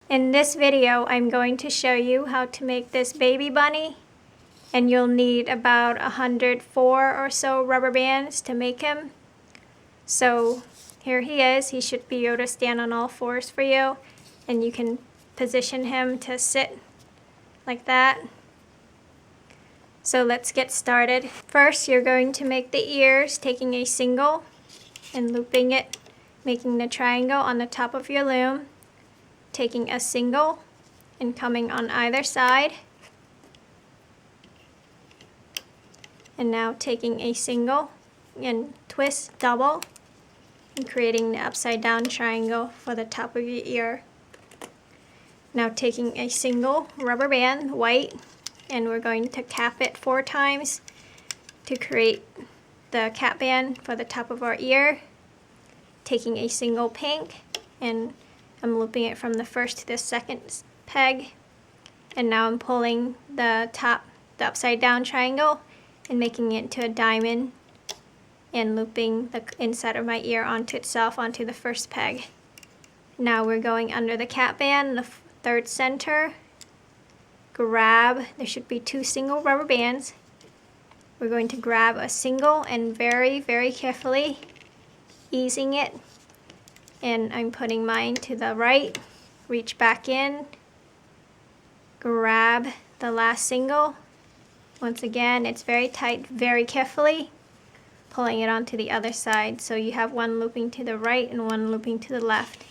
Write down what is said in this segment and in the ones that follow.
In this video, I'm going to show you how to make this baby bunny, and you'll need about 104 or so rubber bands to make him. So here he is. He should be able to stand on all fours for you, and you can position him to sit like that. So let's get started. First, you're going to make the ears, taking a single and looping it, making the triangle on the top of your loom, taking a single and coming on either side, and now taking a single and twist double and creating the upside down triangle for the top of your ear. Now taking a single rubber band, white, and we're going to cap it 4 times to create the cap band for the top of our ear. Taking a single pink, and I'm looping it from the first to the second peg, and now I'm pulling the upside down triangle and making it into a diamond and looping the inside of my ear onto itself onto the first peg. Now we're going under the cap band, the third center, grab, there should be 2 single rubber bands. We're going to grab a single and very, very carefully easing it, and I'm putting mine to the right, reach back in, grab the last single. Once again, it's very tight, very carefully, pulling it onto the other side. So you have one looping to the right and one looping to the left.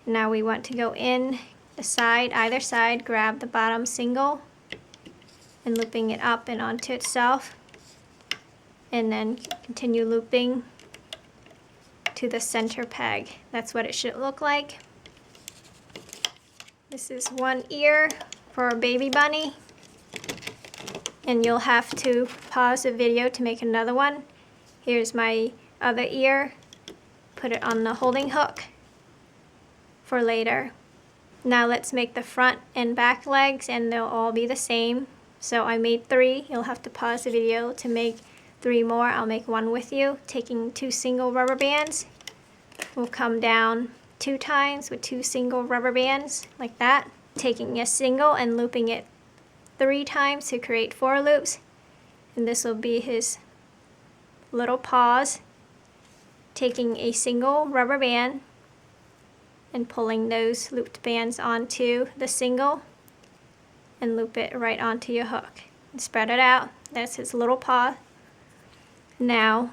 Now we want to go in the side, either side, grab the bottom single and looping it up and onto itself, and then continue looping to the center peg. That's what it should look like. This is one ear for a baby bunny, and you'll have to pause the video to make another one. Here's my other ear. Put it on the holding hook for later. Now let's make the front and back legs, and they'll all be the same. So I made 3. You'll have to pause the video to make 3 more. I'll make one with you. Taking 2 single rubber bands, we'll come down 2 times with 2 single rubber bands like that. Taking a single and looping it 3 times to create 4 loops, and this will be his little paws. Taking a single rubber band and pulling those looped bands onto the single and loop it right onto your hook and spread it out. That's his little paw. Now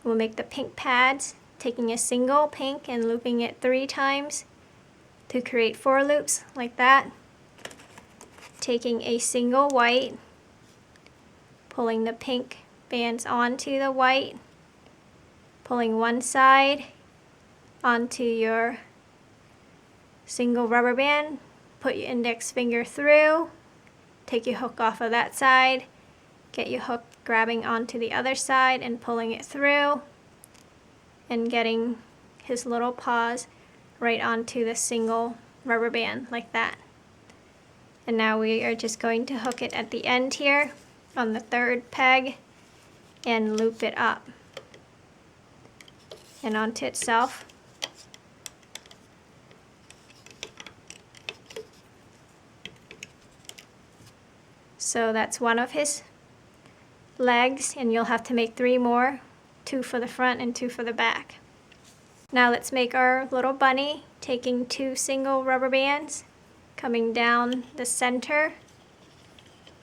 we'll make the pink pads, taking a single pink and looping it 3 times to create 4 loops like that. Taking a single white, pulling the pink bands onto the white, pulling one side onto your single rubber band, put your index finger through, take your hook off of that side, get your hook grabbing onto the other side and pulling it through, and getting his little paws right onto the single rubber band like that. And now we are just going to hook it at the end here on the 3rd peg and loop it up and onto itself. So that's one of his legs, and you'll have to make 3 more, 2 for the front and 2 for the back. Now let's make our little bunny, taking 2 single rubber bands, coming down the center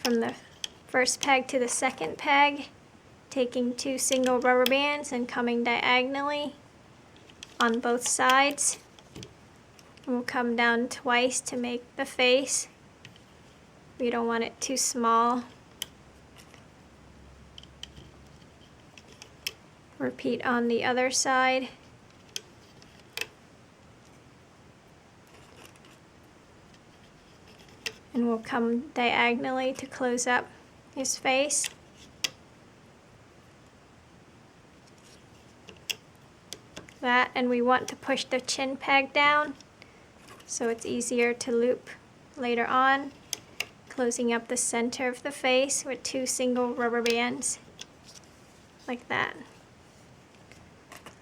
from the first peg to the second peg, taking 2 single rubber bands and coming diagonally on both sides. And we'll come down twice to make the face. We don't want it too small. Repeat on the other side. And we'll come diagonally to close up his face. That, and we want to push the chin peg down so it's easier to loop later on. Closing up the center of the face with 2 single rubber bands like that.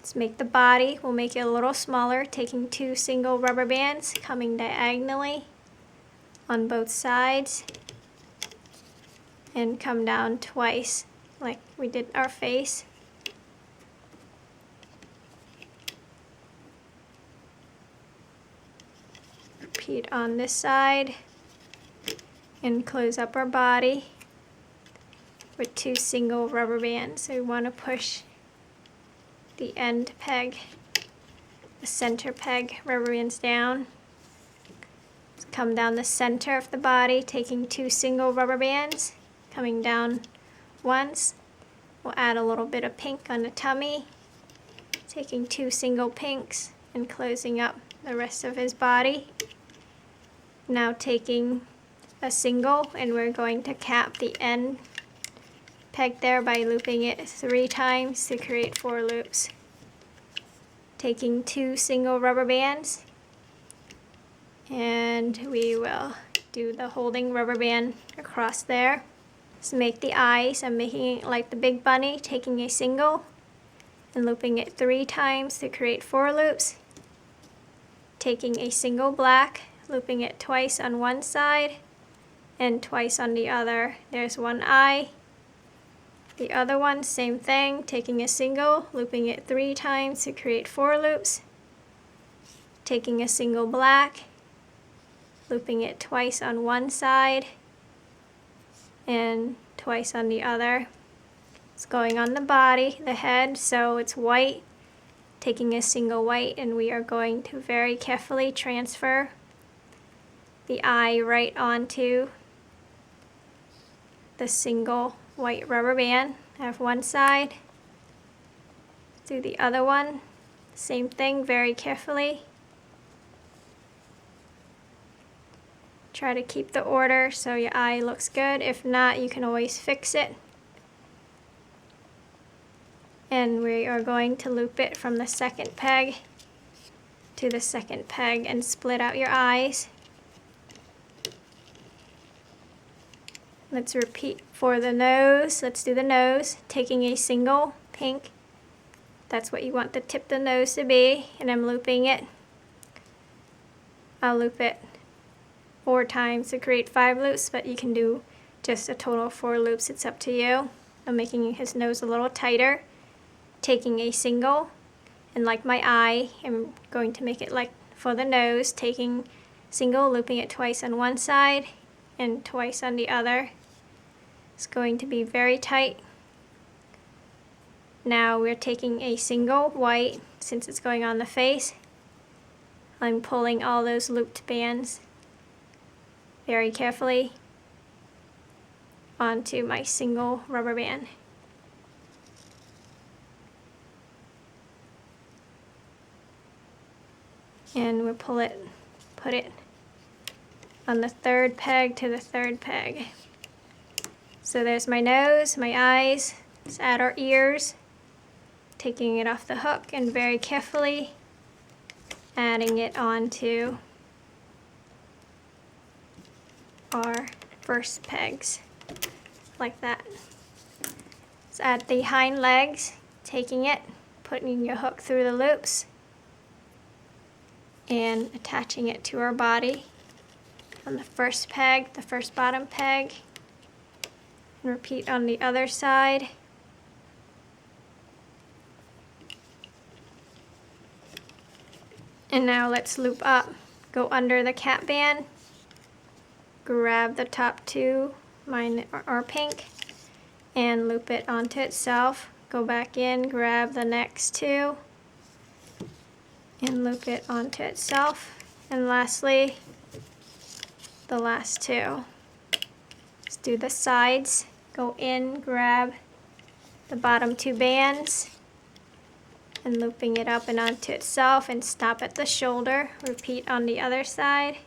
Let's make the body. We'll make it a little smaller, taking 2 single rubber bands, coming diagonally on both sides, and come down twice like we did our face. Repeat on this side and close up our body with 2 single rubber bands. So we want to push the end peg, the center peg rubber bands down. Come down the center of the body, taking 2 single rubber bands, coming down once. We'll add a little bit of pink on the tummy, taking 2 single pinks and closing up the rest of his body. Now taking a single, and we're going to cap the end peg there by looping it 3 times to create 4 loops. Taking 2 single rubber bands, and we will do the holding rubber band across there. Let's make the eyes. I'm making it like the big bunny, taking a single and looping it 3 times to create 4 loops. Taking a single black, looping it twice on one side and twice on the other. There's one eye. The other one, same thing, taking a single, looping it 3 times to create 4 loops. Taking a single black, looping it twice on one side and twice on the other. It's going on the body, the head, so it's white. Taking a single white, and we are going to very carefully transfer the eye right onto the single white rubber band. I have one side. Do the other one. Same thing, very carefully. Try to keep the order so your eye looks good. If not, you can always fix it. And we are going to loop it from the second peg to the second peg and split out your eyes. Let's repeat for the nose. Let's do the nose, taking a single pink. That's what you want the tip of the nose to be, and I'm looping it. I'll loop it 4 times to create 5 loops, but you can do just a total of 4 loops. It's up to you. I'm making his nose a little tighter, taking a single, and like my eye, I'm going to make it like for the nose, taking single, looping it twice on one side and twice on the other. It's going to be very tight. Now we're taking a single white, since it's going on the face. I'm pulling all those looped bands very carefully onto my single rubber band. And we'll put it on the third peg to the third peg. So there's my nose, my eyes. Let's add our ears, taking it off the hook and very carefully adding it onto our first pegs, like that. Let's add the hind legs, taking it, putting your hook through the loops, and attaching it to our body on the first peg, the first bottom peg, and repeat on the other side. And now let's loop up, go under the cap band, grab the top 2, mine are pink, and loop it onto itself. Go back in, grab the next 2, and loop it onto itself. And lastly, the last 2. Let's do the sides. Go in, grab the bottom 2 bands, and looping it up and onto itself, and stop at the shoulder. Repeat on the other side.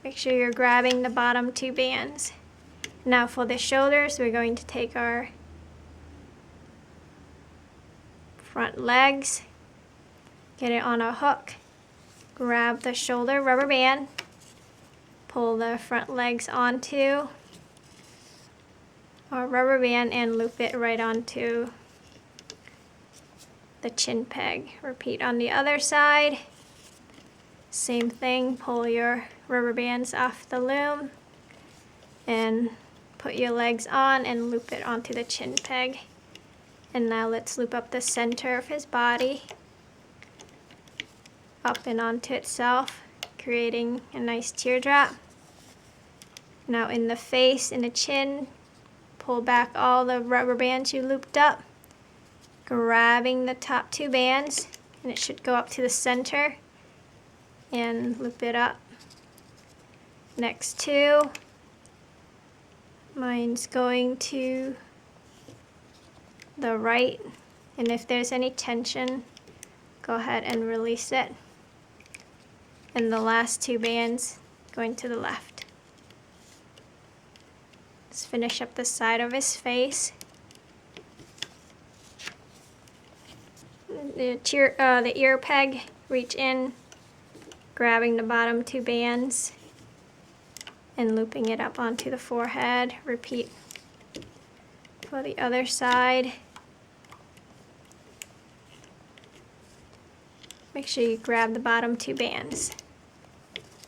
Make sure you're grabbing the bottom 2 bands. Now for the shoulders, we're going to take our front legs, get it on a hook, grab the shoulder rubber band, pull the front legs onto our rubber band and loop it right onto the chin peg. Repeat on the other side. Same thing, pull your rubber bands off the loom and put your legs on and loop it onto the chin peg. And now let's loop up the center of his body, up and onto itself, creating a nice teardrop. Now in the face and the chin, pull back all the rubber bands you looped up, grabbing the top two bands, and it should go up to the center, and loop it up. Next two, mine's going to the right, and if there's any tension, go ahead and release it. And the last two bands going to the left. Let's finish up the side of his face. The ear peg, reach in, grabbing the bottom two bands and looping it up onto the forehead. Repeat for the other side. Make sure you grab the bottom two bands.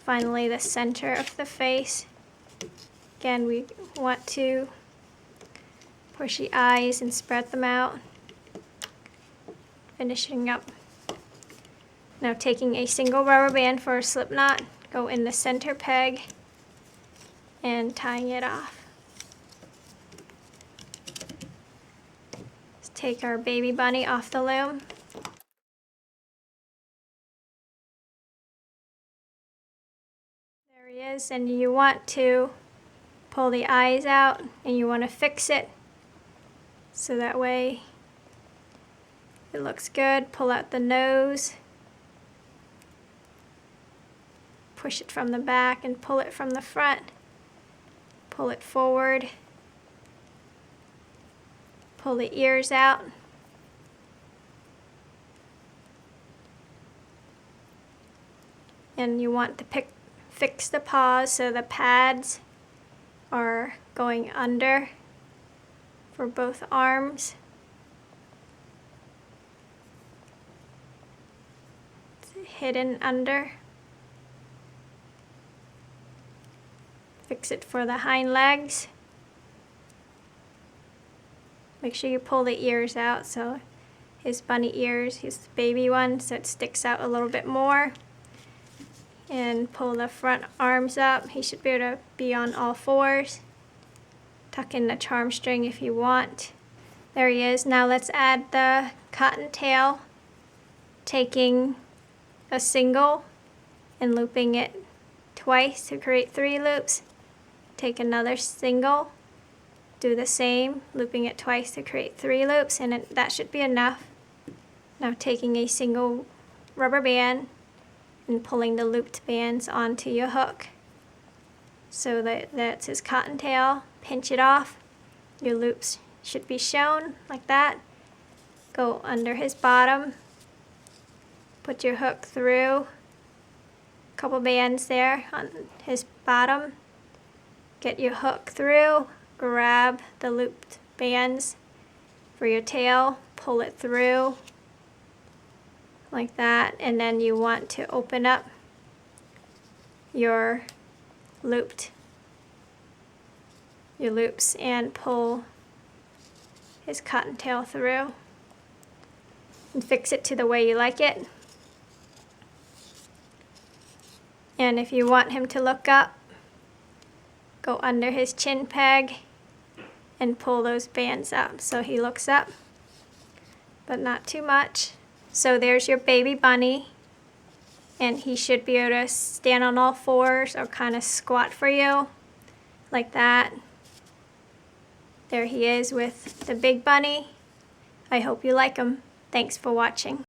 Finally, the center of the face. Again, we want to push the eyes and spread them out. Finishing up. Now taking a single rubber band for a slip knot, go in the center peg and tying it off. Let's take our baby bunny off the loom. There he is, and you want to pull the eyes out and you want to fix it so that way it looks good. Pull out the nose, push it from the back and pull it from the front. Pull it forward, pull the ears out, and you want to fix the paws so the pads are going under for both arms. It's hidden under. Fix it for the hind legs. Make sure you pull the ears out, so his bunny ears, his baby one, so it sticks out a little bit more. And pull the front arms up. He should be able to be on all fours. Tuck in the charm string if you want. There he is. Now let's add the cottontail, taking a single and looping it twice to create 3 loops. Take another single, do the same, looping it twice to create 3 loops, and that should be enough. Now taking a single rubber band and pulling the looped bands onto your hook. So that's his cottontail. Pinch it off. Your loops should be shown like that. Go under his bottom. Put your hook through. A couple bands there on his bottom. Get your hook through. Grab the looped bands for your tail. Pull it through like that, and then you want to open up your loops and pull his cottontail through and fix it to the way you like it. And if you want him to look up, go under his chin peg and pull those bands up so he looks up, but not too much. So there's your baby bunny, and he should be able to stand on all fours or kind of squat for you like that. There he is with the big bunny. I hope you like him. Thanks for watching.